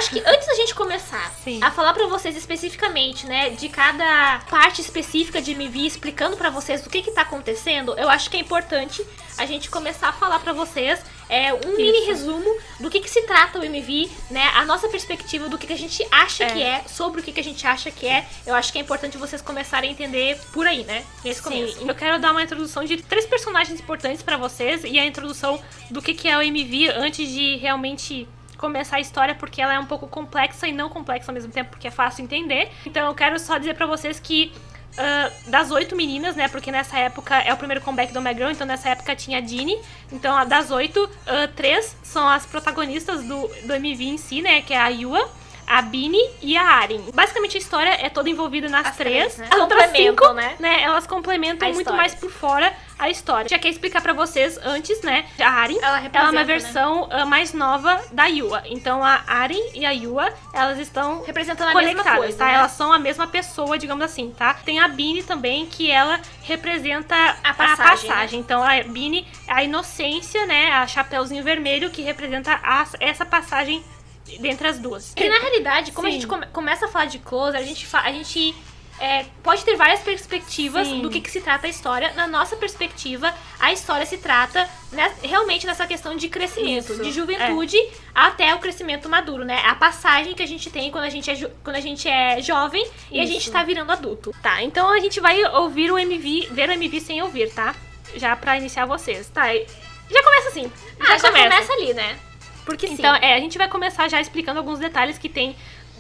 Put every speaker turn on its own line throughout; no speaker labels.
acho que antes da gente começar a falar pra vocês especificamente, né, de cada parte específica de MV, explicando pra vocês o que tá acontecendo, eu acho que é importante a gente começar a falar pra vocês mini resumo do que se trata o MV, né, a nossa perspectiva do que a gente acha que é, sobre o que a gente acha que é. Eu acho que é importante vocês começarem a entender por aí, né, nesse começo. Eu quero dar uma introdução de 3 personagens importantes pra vocês e a introdução do que é o MV antes de realmente começar a história, porque ela é um pouco complexa e não complexa ao mesmo tempo, porque é fácil entender. Então eu quero só dizer pra vocês que das 8 meninas, né, porque nessa época é o primeiro comeback do My Girl, então nessa época tinha a Dini. Então das 8, 3 são as protagonistas do MV em si, né, que é a Yua, a Bini e a Arin. Basicamente a história é toda envolvida nas 3.
Né?
As outras 5,
né?
Elas complementam muito mais por fora a história. Já quer explicar pra vocês antes, né? A Arin, ela é uma versão mais nova da Yua. Então a Arin e a Yua, elas estão
representando a
conectadas,
mesma coisa,
tá?
né?
Elas são a mesma pessoa, digamos assim, tá? Tem a Bini também, que ela representa a passagem.
Né?
Então a Bini é a inocência, né? A Chapeuzinho Vermelho, que representa essa passagem dentre as duas.
E na realidade, como a gente começa a falar de Closer, a gente pode ter várias perspectivas do que se trata a história. Na nossa perspectiva, a história se trata realmente nessa questão de crescimento, de juventude até o crescimento maduro, né? A passagem que a gente tem quando a gente é jovem e a gente tá virando adulto.
Tá, então a gente vai ouvir o MV, ver o MV sem ouvir, tá? Já pra iniciar vocês, tá? Já começa assim.
Já começa ali, né?
Porque então, a gente vai começar já explicando alguns detalhes que tem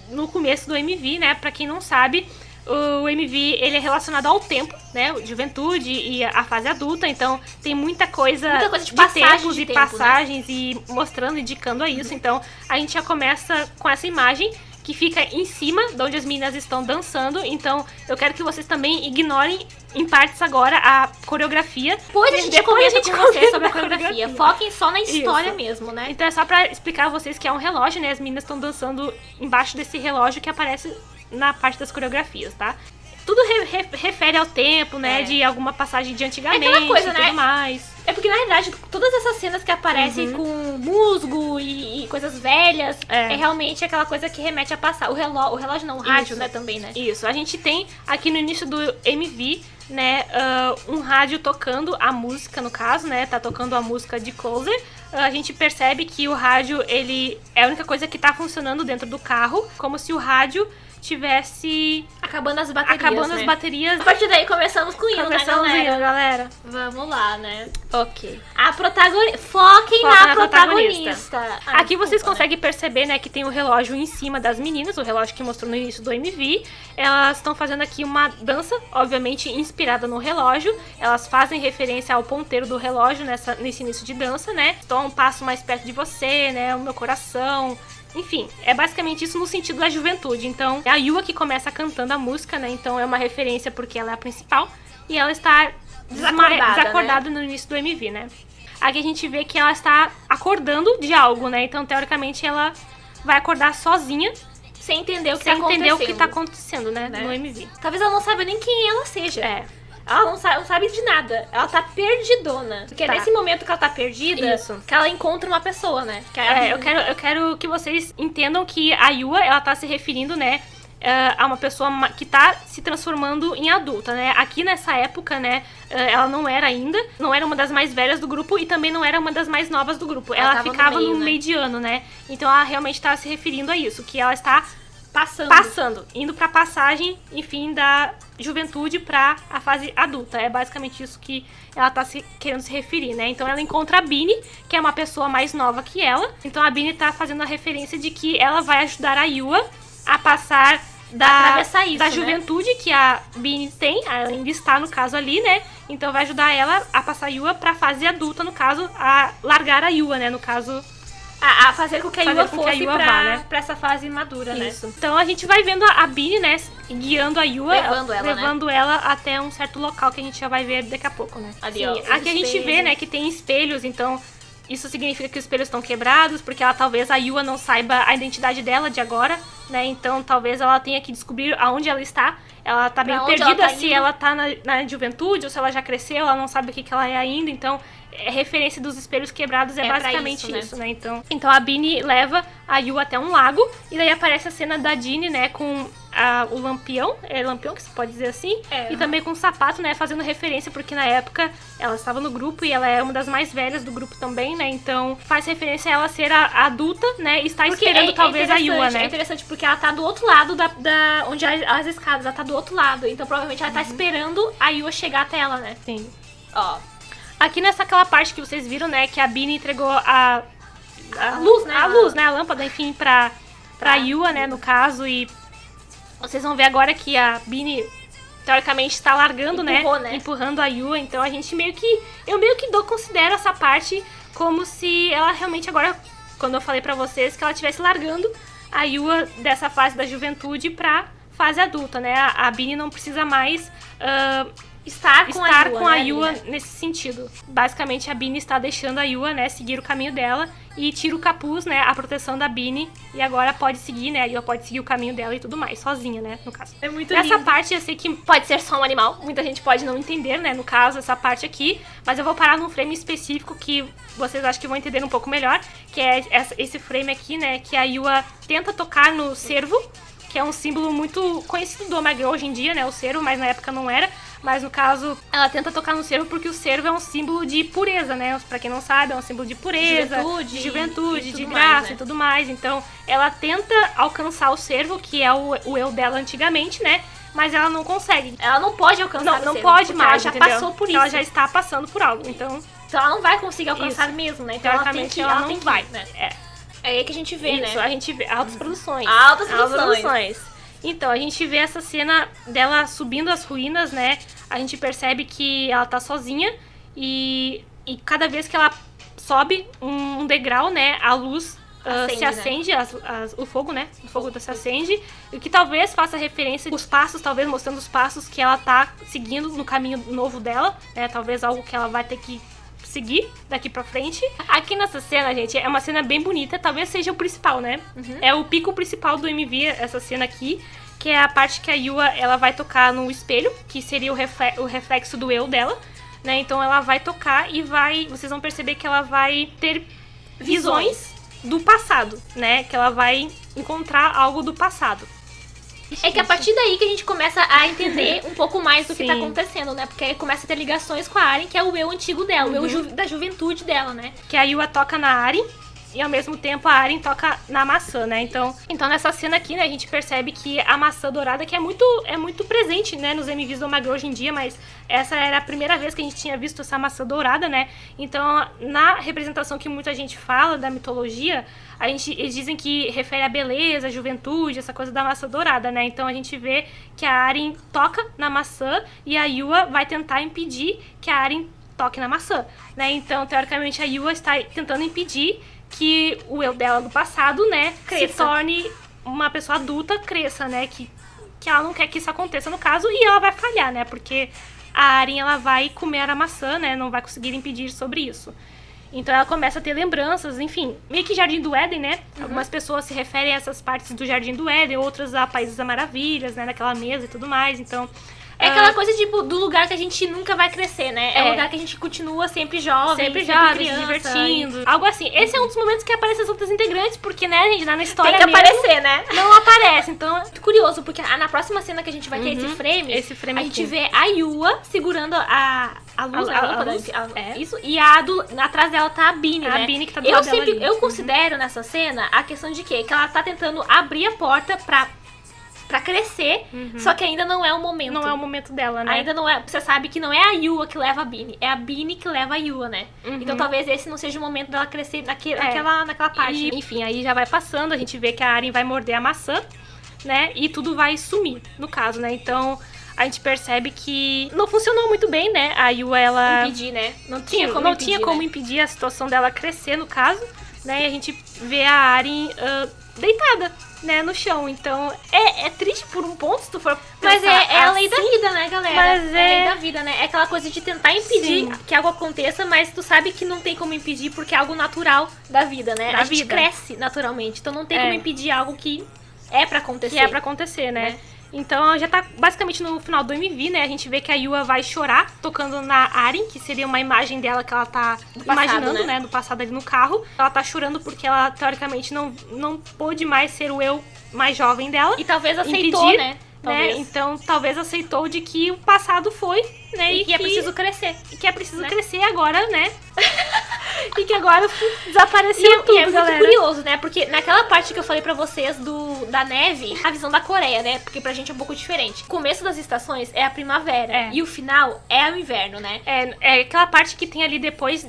no começo do MV, né? Pra quem não sabe, o MV, ele é relacionado ao tempo, né? Juventude e a fase adulta, então tem muita coisa
de
tempos e passagens,
né?
E mostrando, indicando a isso. Então, a gente já começa com essa imagem que fica em cima de onde as meninas estão dançando. Então, eu quero que vocês também ignorem em partes agora a coreografia.
Depois a gente comenta sobre a coreografia. Foquem só na história mesmo, né?
Então é só pra explicar a vocês que é um relógio, né? As meninas estão dançando embaixo desse relógio que aparece na parte das coreografias, tá? Tudo refere ao tempo, né? De alguma passagem de antigamente e tudo mais.
É porque, na realidade, todas essas cenas que aparecem com musgo e coisas velhas, é realmente aquela coisa que remete a passar. O relógio não, o rádio, né, também, né?
Isso, a gente tem aqui no início do MV, né, um rádio tocando a música, no caso, né? Tá tocando a música de Closer. A gente percebe que o rádio, ele é a única coisa que tá funcionando dentro do carro, como se o rádio tivesse
acabando as baterias.
A
partir daí começamos com o hino,
né, galera?
Vamos lá, né?
Ok.
A protagonista. Foquem na protagonista.
Aqui vocês conseguem perceber, né, que tem o relógio em cima das meninas, o relógio que mostrou no início do MV. Elas estão fazendo aqui uma dança, obviamente inspirada no relógio. Elas fazem referência ao ponteiro do relógio nesse início de dança, né? Estou um passo mais perto de você, né? O meu coração. Enfim, é basicamente isso no sentido da juventude. Então, é a Yua que começa cantando a música, né? Então, é uma referência porque ela é a principal. E ela está desacordada, né? No início do MV, né? Aqui a gente vê que ela está acordando de algo, né? Então, teoricamente, ela vai acordar sozinha.
Sem entender o que
tá acontecendo, né? No MV.
Talvez ela não saiba nem quem ela seja. Ela não sabe de nada. Ela tá perdidona. Porque é nesse momento que ela tá perdida que ela encontra uma pessoa, né?
Eu quero que vocês entendam que a Yua, ela tá se referindo, né, a uma pessoa que tá se transformando em adulta, né? Aqui nessa época, né, ela não era ainda, não era uma das mais velhas do grupo e também não era uma das mais novas do grupo. Ela ficava no mediano, né? Então ela realmente tá se referindo a isso, que ela está passando, indo pra passagem, enfim, da juventude pra a fase adulta. É basicamente isso que ela tá querendo se referir, né? Então ela encontra a Bini, que é uma pessoa mais nova que ela. Então a Bini tá fazendo a referência de que ela vai ajudar a Yua a passar da juventude que a Bini tem, ela ainda está no caso ali, né? Então vai ajudar ela a passar a Yua pra fase adulta, no caso, a largar a Yua, né? No caso,
a fazer com que a Yua fosse pra essa fase madura, né?
Isso. Então a gente vai vendo a Bini, né, guiando a Yua, levando ela até um certo local que a gente já vai ver daqui a pouco, né?
Ali, ó,
aqui a gente vê, né, que tem espelhos, então
isso significa que os espelhos estão quebrados, porque talvez a Yua não saiba a identidade dela de agora, né? Então talvez ela tenha que descobrir aonde ela está. Ela tá meio perdida se ela tá na juventude ou se ela já cresceu, ela não sabe o que ela é ainda, então a referência dos espelhos quebrados é basicamente isso, né? Então a Beanie leva a Yua até um lago, e daí aparece a cena da Jeannie, né, com o lampião, lampião que se pode dizer assim, e também com o sapato, né, fazendo referência, porque na época ela estava no grupo e ela é uma das mais velhas do grupo também, né, então faz referência a ela ser a adulta, né, e está esperando talvez a Yua, né.
É interessante porque ela tá do outro lado onde as escadas, ela tá do outro lado, então provavelmente ela tá esperando a Yua chegar até ela, né.
Sim.
Ó.
Aqui aquela parte que vocês viram, né, que a Beanie entregou a
luz, né?
A luz, né, a lâmpada, enfim, pra Yua, né, no caso, e vocês vão ver agora que a Beanie, teoricamente, está largando, né, empurrando a Yua, então a gente eu meio que considero essa parte como se ela realmente agora, quando eu falei pra vocês, que ela estivesse largando a Yua dessa fase da juventude pra fase adulta, né, a Beanie não precisa mais estar com a Yua nesse sentido. Basicamente, a Beanie está deixando a Yua, né, seguir o caminho dela e tira o capuz, né, a proteção da Beanie, e agora pode seguir, né, a Yua pode seguir o caminho dela e tudo mais, sozinha, né, no caso.
É muito lindo.
Essa parte eu sei que pode ser só um animal, muita gente pode não entender, né, no caso, essa parte aqui, mas eu vou parar num frame específico que vocês acho que vão entender um pouco melhor, que é esse frame aqui, né, que a Yua tenta tocar no cervo, que é um símbolo muito conhecido do Omega hoje em dia, né, o cervo, mas na época não era. Mas no caso, ela tenta tocar no cervo porque o cervo é um símbolo de pureza, né? Pra quem não sabe, é um símbolo de pureza, de juventude, de graça mais, né? E tudo mais. Então, ela tenta alcançar o cervo, que é o eu dela antigamente, né? Mas ela não consegue.
Ela não pode alcançar o cervo.
Não pode mais,
ela já passou por isso.
Ela já está passando por algo, então
ela não vai conseguir alcançar mesmo, né? Então
teoricamente ela não vai,
né? É aí que a gente vê,
isso,
né?
A gente vê altas produções.
Altas produções.
Então, a gente vê essa cena dela subindo as ruínas, né? A gente percebe que ela tá sozinha e cada vez que ela sobe um degrau, né? A luz se acende, né? O fogo, né? O fogo se acende. E que talvez faça referência os passos, talvez mostrando os passos que ela tá seguindo no caminho novo dela, né? Talvez algo que ela vai ter que seguir daqui pra frente. Aqui nessa cena, gente, é uma cena bem bonita, talvez seja o principal, né? É o pico principal do MV, essa cena aqui, que é a parte que a Yua, ela vai tocar no espelho, que seria o reflexo do eu dela, né? Então ela vai tocar e vocês vão perceber que ela vai ter visões do passado, né? Que ela vai encontrar algo do passado.
É que a partir daí que a gente começa a entender um pouco mais do que tá acontecendo, né? Porque aí começa a ter ligações com a Aren, que é o eu antigo dela, o eu da juventude dela, né?
Que a Yua toca na Aren e ao mesmo tempo a Aren toca na maçã, né? Então nessa cena aqui, né, a gente percebe que a maçã dourada, que é muito presente, né, nos MVs do Omega hoje em dia, mas essa era a primeira vez que a gente tinha visto essa maçã dourada, né? Então, na representação que muita gente fala da mitologia, eles dizem que refere à beleza, à juventude, essa coisa da maçã dourada, né? Então a gente vê que a Aren toca na maçã e a Yua vai tentar impedir que a Aren toque na maçã, né? Então, teoricamente, a Yua está tentando impedir que o eu dela do passado, né, se torne uma pessoa adulta, cresça, né? Que ela não quer que isso aconteça no caso, e ela vai falhar, né? Porque a Aren, ela vai comer a maçã, né? Não vai conseguir impedir sobre isso. Então ela começa a ter lembranças, enfim, meio que Jardim do Éden, né? Algumas pessoas se referem a essas partes do Jardim do Éden, outras a Países das Maravilhas, né? Naquela mesa e tudo mais, então...
É aquela coisa, tipo, do lugar que a gente nunca vai crescer, né? É um lugar que a gente continua sempre jovem,
sempre
criança,
se divertindo. Algo assim. Esse é um dos momentos que aparecem as outras integrantes, porque, né, gente, na história
tem que aparecer, né?
Não aparece, então...
Muito curioso, porque na próxima cena que a gente vai ter esse frame a gente vê a Yua segurando a luz, a lâmpada, isso, e atrás dela tá a Beanie, né?
A Beanie que tá do lado dela ali.
Eu considero nessa cena a questão de quê? Que ela tá tentando abrir a porta pra crescer, só que ainda não é o momento.
Não é o momento dela, né?
Ainda não é. Você sabe que não é a Yua que leva a Beanie, é a Beanie que leva a Yua, né? Então talvez esse não seja o momento dela crescer naquela parte.
E, enfim, aí já vai passando, a gente vê que a Aren vai morder a maçã, né? E tudo vai sumir, no caso, né? Então a gente percebe que não funcionou muito bem, né? A Yua, ela...
Impedir, né?
Não tinha como impedir a situação dela crescer, no caso, né? E a gente vê a Aren deitada, né, no chão. Então, é triste por um ponto, se tu for pensar.
Mas é a lei da vida, né, galera?
Mas
é lei da vida, né? É aquela coisa de tentar impedir que algo aconteça, mas tu sabe que não tem como impedir porque é algo natural da vida, né? A gente cresce naturalmente, então não tem como impedir algo que é pra acontecer.
Que é pra acontecer, né? Então já tá basicamente no final do MV, né? A gente vê que a Yua vai chorar tocando na Arin, que seria uma imagem dela que ela tá imaginando, né? Do passado ali no carro. Ela tá chorando porque ela, teoricamente, não pôde mais ser o eu mais jovem dela.
E talvez aceitou,
impedir,
né?
Então, talvez aceitou de que o passado foi, né?
E que é preciso crescer.
E que é preciso crescer agora, né? E que agora desapareceu tudo,
e é
galera.
muito curioso, né? Porque naquela parte que eu falei pra vocês da neve, a visão da Coreia, né? Porque pra gente é um pouco diferente. O começo das estações é a primavera. E o final é o inverno, né?
É aquela parte que tem ali depois,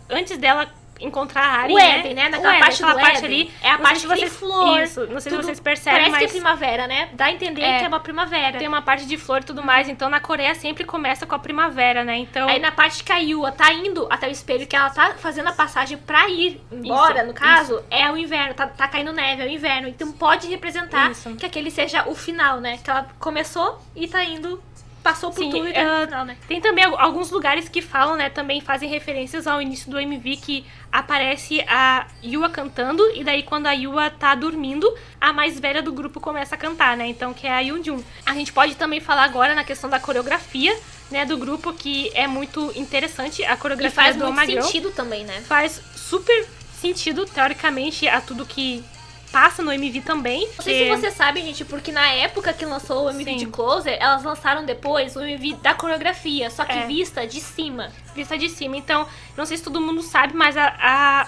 antes dela encontrar a Arin,
o Éden, né? Naquela parte do
parte
Éden,
ali.
É a parte que tem flor.
Isso, não sei se vocês percebem,
parece
mas
que é primavera, né? Dá a entender que é uma primavera.
Tem uma parte de flor e tudo mais, então na Coreia sempre começa com a primavera, né? Então...
Aí na parte que a Yua tá indo até o espelho, que ela tá fazendo a passagem pra ir embora, no caso, é o inverno, tá caindo neve, é o inverno. Então pode representar que aquele seja o final, né? Que ela começou e tá indo... Passou por tudo e tá no final, né?
Tem também alguns lugares que falam, né? Também fazem referências ao início do MV, que aparece a Yua cantando, e daí quando a Yua tá dormindo, a mais velha do grupo começa a cantar, né? Então, que é a Yoonjun. A gente pode também falar agora na questão da coreografia, né? Do grupo, que é muito interessante. A coreografia
faz
do
muito sentido também, né?
Faz super sentido, teoricamente, a tudo que passa no MV também.
Não sei se você sabe, gente, porque na época que lançou o MV de Closer, elas lançaram depois o MV da coreografia, só que vista de cima.
Vista de cima. Então, não sei se todo mundo sabe, mas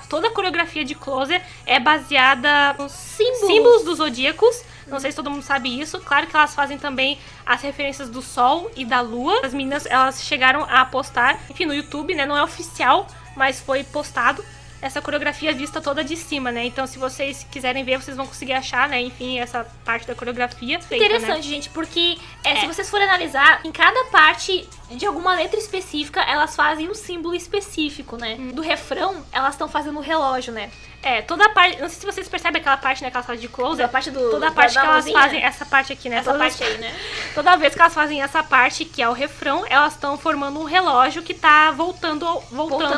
toda a coreografia de Closer é baseada nos símbolos dos zodíacos. Não sei se todo mundo sabe isso. Claro que elas fazem também as referências do sol e da lua. As meninas, elas chegaram a postar, enfim, no YouTube, né? Não é oficial, mas foi postado essa coreografia vista toda de cima, né? Então, se vocês quiserem ver, vocês vão conseguir achar, né? Enfim, essa parte da coreografia.
Interessante,
feita, né?
gente, porque se vocês forem analisar, em cada parte de alguma letra específica, elas fazem um símbolo específico, né? Do refrão, elas estão fazendo um relógio, né?
Toda a parte... Não sei se vocês percebem aquela parte, né? Que elas fazem de close.
A parte
toda a parte que elas fazem, essa parte aqui, né?
Essa parte aí, né?
Toda vez que elas fazem essa parte, que é o refrão, elas estão formando um relógio que tá voltando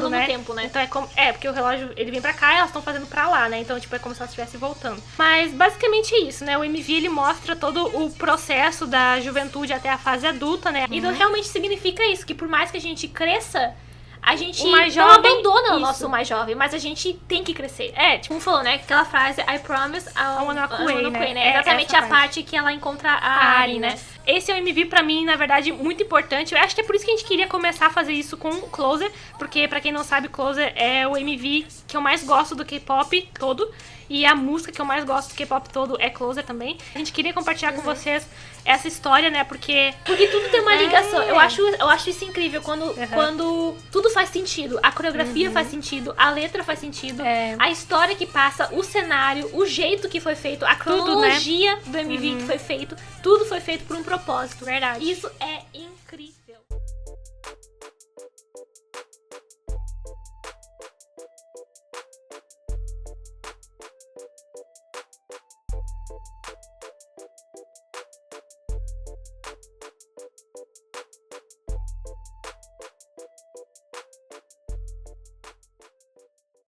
né?
no tempo, né?
Então porque o relógio, ele vem pra cá e elas estão fazendo pra lá, né? Então, tipo, é como se elas estivessem voltando. Mas, basicamente é isso, né? O MV, ele mostra todo o processo da juventude até a fase adulta, né?
Então, realmente significa isso, que por mais que a gente cresça, a gente
não
abandona o nosso mais jovem, mas a gente tem que crescer. Tipo, falou, né? Aquela frase, I promise I wanna quit, né? É exatamente a parte que ela encontra a Arin, né?
Esse é o MV pra mim, na verdade, muito importante. Eu acho que é por isso que a gente queria começar a fazer isso com Closer, porque pra quem não sabe, Closer é o MV que eu mais gosto do K-pop todo. E a música que eu mais gosto do K-pop todo é Closer também. A gente queria compartilhar com vocês essa história, né? Porque
tudo tem uma ligação. Eu acho isso incrível quando tudo faz sentido. A coreografia faz sentido, a letra faz sentido, a história que passa, o cenário, o jeito que foi feito, a cronologia do MV que foi feito. Tudo foi feito por um propósito.
Verdade.
Isso é